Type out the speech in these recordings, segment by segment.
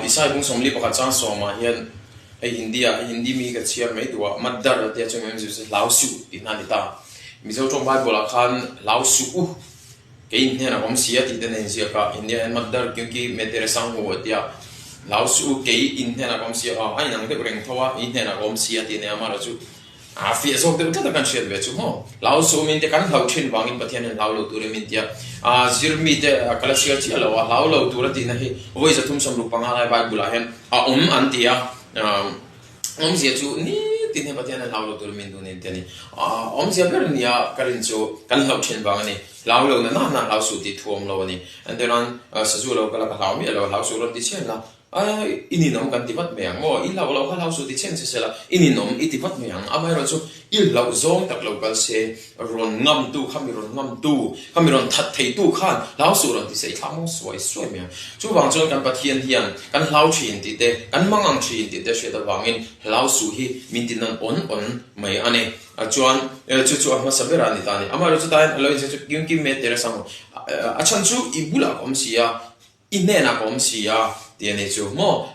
isai bung somli pakhat chang soma hian Hindi mi ka chia mai tua madar te chung em ju lao su ti na ni ta mi zo trong Bible khan lao su ke in ne na om sia ti den en sia ka India en madar kyunki me tere sang ho tia lao su ke in ne na om sia ai nang de reng thowa in ne na om sia ti ne amara chu fi so de ta kan shet ve chu mo lao su min te kan lau thin wangin pathian en lao lo tu re min tia zirmi te kala sia chi lo lao lo tu ra ti na hi voi za thum som lu panga lai Bible hen an tia om sia chu ni tin he pathian lao lo tur min du ni te ni om sia ber ni ya karin chu kan lau chen bang ni lao lo na lao su ti thuam lo ni and then on sa zu lo kala lao mi lo lao su lo ti chen la ini nom kan ti pat me ang mo i lao lao su ti chen se la ini nom i ti pat me ang amai ro chu i lao zong tak lo kal se ron ngam tu khamiron that thei tu khan lao su ron ti se thamo swai me chu wang chon kan pathian hian kan lau thin ti te kan mangang thin ti te she da wangin lau su hi min tin nan on mai ane chuan chu ma sabera ni ta ni amai ro chu ta lo chu kyung ki me tere sam achan chu i bula kom sia inne na kom sia tiền này chú mò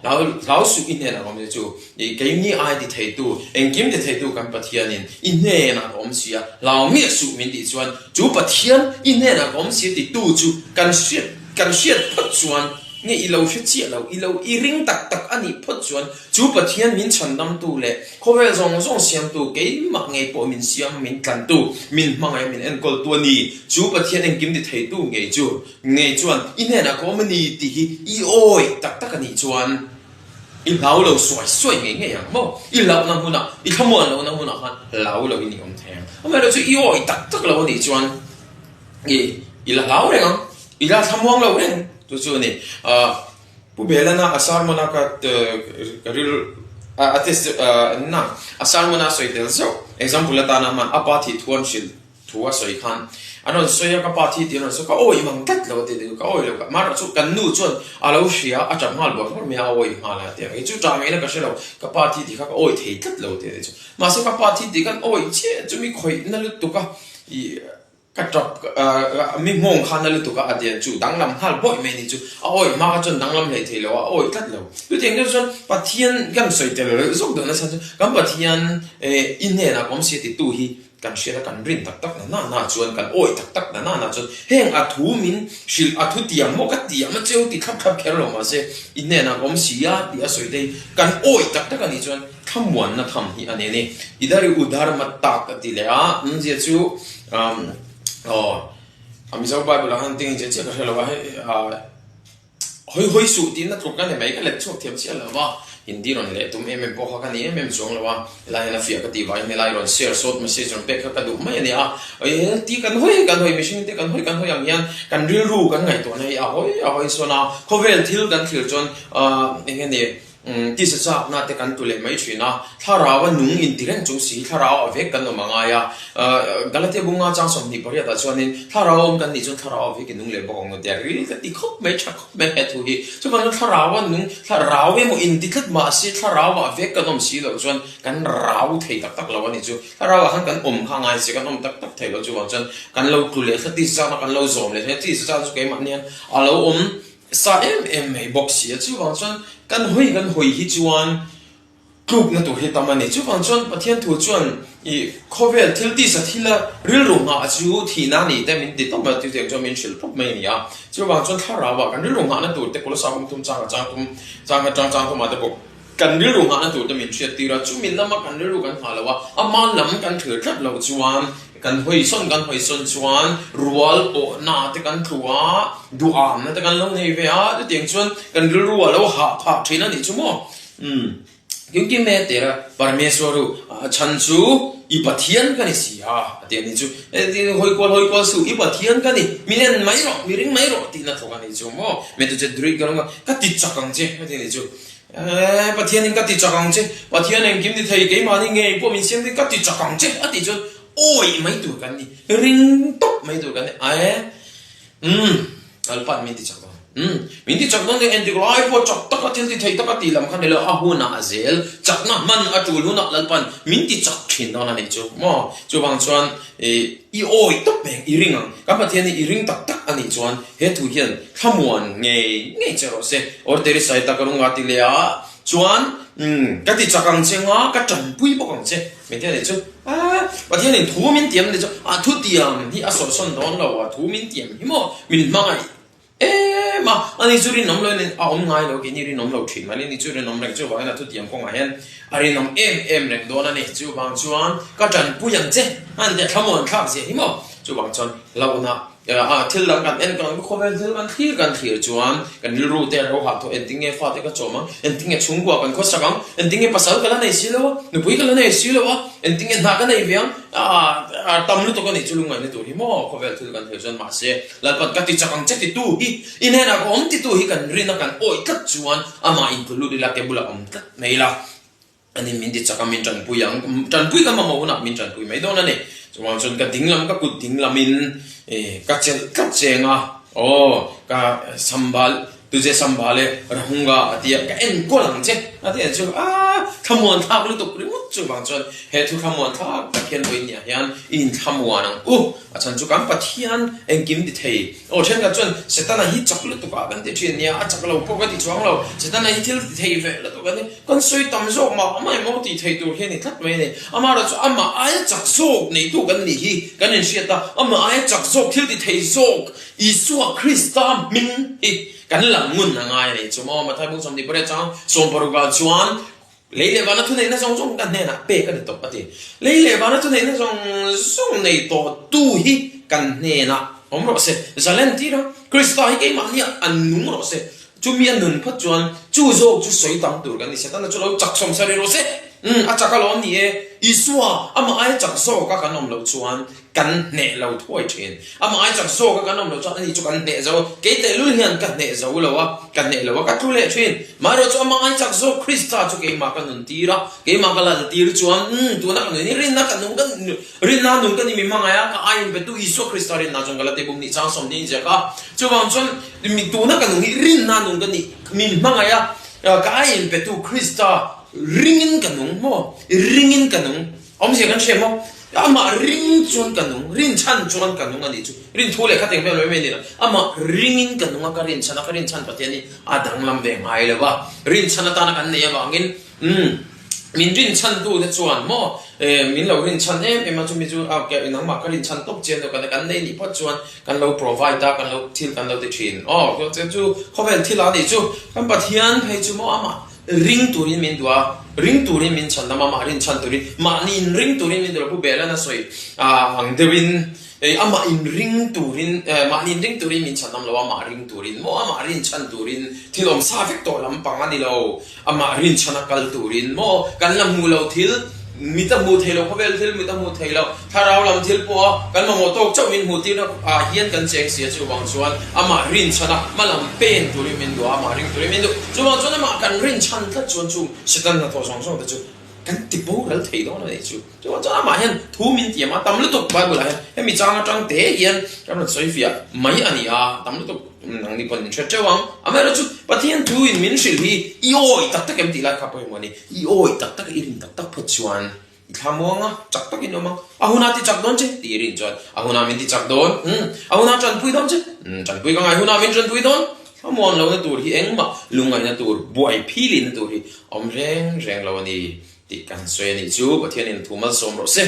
lão su in này là ông chú cái ni ai đi thấy tu em kiếm đi thấy tu căn bát thiên in này là ông xia lão miệt su mình đi chuan chú bát thiên in này là ông xia đi tu chú căn xuyên phát chuan nghe lâu sẽ chia lâu ring tak anh phát chuan chú bát thiên mình chân năm tu lệ có vẻ rong xiêm tu cái mặc ngày bộ mình xiêm mình cần tu mình mang ngày mình ăn col tu ni chú bát thiên em kiếm đi thấy tu ngày chuan in này là có mình đi thì oi tak anh chuan in lão lâu xoay nghe à mò in lão năm huna in tham muốn lão năm huna han lão lâu in ông thèm hôm nayเราจะoi tak lâu đi chuan in là lão đấy không in là tham muốn lâu đấy tu ni pu bela na asar mana ka ril atis na asar mana soi tel so example ta na man apathi thuan shil thuwa soi khan anon soya ka pathi ti no so ka oi mang tat lo te ka oi lo ka mar chu kan nu chon alo shia a cham hal bo me a oi hala te e chu ta me na ka shelo ka pathi ti ka oi thei tat lo te chu ma so ka pathi ti kan oi che chu mi khoi na lu tu ka i cái trọc mình ngông khăn là tụi cái tiền chủ đăng làm hal bội mình đi chủ ôi mà cái đăng làm này thì là ôi cắt lâu tôi thấy cái chuyện bắt thiên gần sợi tiền rồi giúp được nó sao chứ cái bắt thiên in này là công sự thì tu hi cần sẽ là cần rin tắc na chuyện cần ôi tắc na chuyện hẹn thú mình xịt thú tiệm một cái tiệm mà treo thì khắp kéo rồi mà sẽ in này là công sự á thì sợi đây cần ôi tắc cái này chuyện tham muốn là tham hi anh này idari udhar mat tak thì là như chú ami zo Bible la han ting je che ka hela wa hoi su tin na truk ka ne mai ka le chok thiam sia la wa hindi ron le tum po ha ka ni chong la wa la na fia ka ti vai me lai ron share sot message ron pe ka du mai ni ti kan hoi mission te kan hoi yang yan kan ril ru kan ngai to nei hoi so na khovel thil kan thil chon nge ne ti sa sa na te kan tu le mai thina tharawa nung in tireng chung si tharawa ve kan no manga ya galate bunga chang som ni paria ta chuanin tharawa kan ni chun tharawa ve ki nung le bong no der ri ka ti khop mai chak me he thu hi chu ban tharawa nung tharawa mo in ti khat ma si tharawa ve kan om si lo chuan kan rau thei tak lo ani chu tharawa han kan kha ngai si kan om tak thei lo chu wang chuan kan lo tu le khati sa na kan lo zom le he ti sa chu ke ma nian alo sa mai box si chu wang chuan kan hoi hi chuan klub na tu he tamani chu wang chuan pathian thu chuan i khovel thil ti sa thila ril ru nga chu thi na ni te min ti to ma ti te cho min shil pop mai ni ya chu wang chuan tharawa kan ril ru nga na tu te ko sa tum chang ma te bo kan ril ru nga na tu te min shit ti ra chu min lama kan ril ru kan halawa ama lam kan thir tlat lo chuan kan hoi son chuan rual o na te kan thua du am na te kan lo nei ve a te tiang chuan kan ril ru lo ha pha thina ni chu mo क्योंकि मैं तेरा परमेश्वर छंचु इपथियन कनि सिया तेनि छु होय कोल सु इपथियन कनि मिलन माइरो मिरिंग माइरो तिना थोगानि छु मो मे तुजे द्रुइ गरंग कति चकंग जे तेनि छु पथियन कति चकंग जे पथियन किम दि थै के मानि nge po min sem dि कति चकंग जे अति छु ओइ mai tu kan ni ring top mai tu kan ai alpan min ti chakang min ti chak non de en ti lai po chak tak atil ti thei tak ati lam khan le ahuna azel chak na man atul huna lalpan min ti chak thin don ani chu mo chu bang chuan i oi tak beng i ring ang ka pathian i ring tak tak ani chuan he thu hian khamuan nge chero se orderi sai ta karung ati le a chuan ka ti chakang chenga ka chan pui bokang che me te le chu pathian ni thu min tiam le chu thu tiam hi a so son don lo wa thu min tiam hi mo min mangai mà anh ấy churi nóng lên ông ngay đâu cái như đi nóng lâu thuyền mà đi churi nóng lên chú bảo là thu tiền không ai hen anh nóng em lên đó là này chú bảo chuan các trận bùi yang chết anh để tham muốn tham gì hí mà chú bảo chuan lâu na thiếu làmกันem còn có vẻ thiếuกันchuanกันรู้แต่เราหาตัวเอ็นติ้งเงี้ยฟาดแต่ก็จมเอ็นติ้งเงี้ยชุ่มกว่ากันโคตรสักคำเอ็นติ้งเงี้ยภาษากันแล้วไหนสิแล้วหนูปุ้ยกันแล้วไหนสิแล้วเอ็นติ้งเงี้ยหนักกันไหนเพียงตำลุตัวกันไหนจุลุงไงในตัวที่หม้อเขาแบบถือกันเถื่อนมาเสียแล้วก็กติจักรังเจ็ดติตู้ฮีอินเฮน่ะก็อมติตู้ฮีกันรินกันโอ้ยกัดจวนอามาอินตัวลุดิลักเก็บบุลอมกัดไม่ละอันนี้มินติจักรมินจันปุยยังจันปุยกันมาโมนะมินจันปุยไม่โดนนั่นเองจวนจนกัดดิ้งลำก็กุดดิ้งลำมินกัดเจงอ่ะโอ้กัดสัมบัลतुझे संभाले रहूंगा अतिया का इन को लंचे अतिया जो खमवन था बोले तो पूरी मुच्चो बांचन है तो खमवन था तकियन बोइन्या यान इन खमवन अच्छा जो काम पथियान एं किम दिथे ओ chen का चन सेतना ही चकले तो का गंदे छिया चकलो पोगति चवंगलो सेतना ही थिल दिथे वे ल तो गने कन सोई तमजो मा मै मोति थे तो हेनि थत वेने अमारा जो अमा आय चकसो ने तो गन नि ही गन शियता अमा आय चकसो थिल दिथे जो ईसुआ ख्रिस्ता मिन हीกันหลังงุนง่ายเลยชั่วโมงมาไทยบุญสมดีประเดี๋ยวส่งปรุกาชวนเลยเลยวันนั้นทุนในนั้นส่งกันเนี่ยนะเป๊ะกันตกปฏิเลยเลยวันนั้นทุนในนั้นส่งในตัวตู้ฮีกันเนี่ยนะผมรู้สึกจะเล่นที่เราคริสต์ให้กี่มันเนี่ยอันนุ่มรู้สึกจู่มีอันนุ่นพัดชวนจู่โจจู่สวยตั้งตัวกันนี่เสร็จแล้วจู่เราจักสมสารรู้สึกอาจากเราเนี่ยอีสัวอามาไอจักโซก็กันนมเราชวนกันเน่เราถ้วยเชนอามาไอจักโซก็กันนมเราชวนอันนี้จุกันเน่เจ้าเกตลุยเฮียนกันเน่เจ้าเราวะกันเน่เราวะกันทุเรศเชนมาเราชวนอามาไอจักโซคริสต์จู่เกมากันนุนตีระเกมากันละตีระชวนตัวนักนุนนี่รินนักนุนกันรินนักนุนกันนี่มีมังไงอะก็ไอเป็นตัวอีสัวคริสต์รินนักจงกันละเตบุมนี่จ้างสมนี่เจ้าก็จู่บางชวนมีตัวนักนุนนี่รินนักนุนกันนี่มีมังไงอะก็ไอเป็นตัวคริสต์ringin kanung mo ringin kanung om se kan che mo ama ring chuan kanung rin chan chuan kanung ani chu rin thule khateng me lo me ni ama ringin kanung ka rin chan patiani adang lam ve ngai le ba rin chan ta na kan ne ba ngin min rin chan tu de chuan mo min lo rin chan ma chu mi chu a ke nang ma ka rin chan top chen do kan nei ni phat chuan kan lo provide ta kan lo thil kan lo de thin ko chu khovel thil ani chu kan pathian phei chu mo ama ring turin min dua ring turin min chan na ma rin chan turin ma nin ring turin min dua pu bela na soi ang dewin ama in ring turin ma nin ring turin min chan nam lo ma ring turin mo ama rin chan turin thilom sa vek to lam pang ani lo ama rin chan kal turin mo kan lam mu lo thil mita mu thelo khovel thil mita mu thelo tharau lam thil po kan mo tok chau min hu ti na hian kan cheng sia chu wang chuan ama rin chana malam pen turin min do ama ring turin min do chu wang chuan ma kan rin chan ta chuan chu sitan na to song song ta chu kan ti bo ral thei do na chu chu wang chuan ma hian thu min ti ma tam lu tok ba bu la he mi chang te hian kan na soi fia mai ani tam lu tok nang ni pon chet chawang amera chu pathian thu in min shil hi ioi tak tak em ti la kha poi moni ioi tak tak irin tak tak phot chuan thamonga chak tak in omang ahuna ti chak don che ti rin chuan ahuna min ti chak don ahuna chan pui don che chan pui ka ngai ahuna min chan pui don thamon lo na tur hi engma lungai na tur buai phili na tur hi om reng lo ni ti kan soe ni chu pathian in thumal som ro se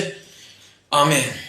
amen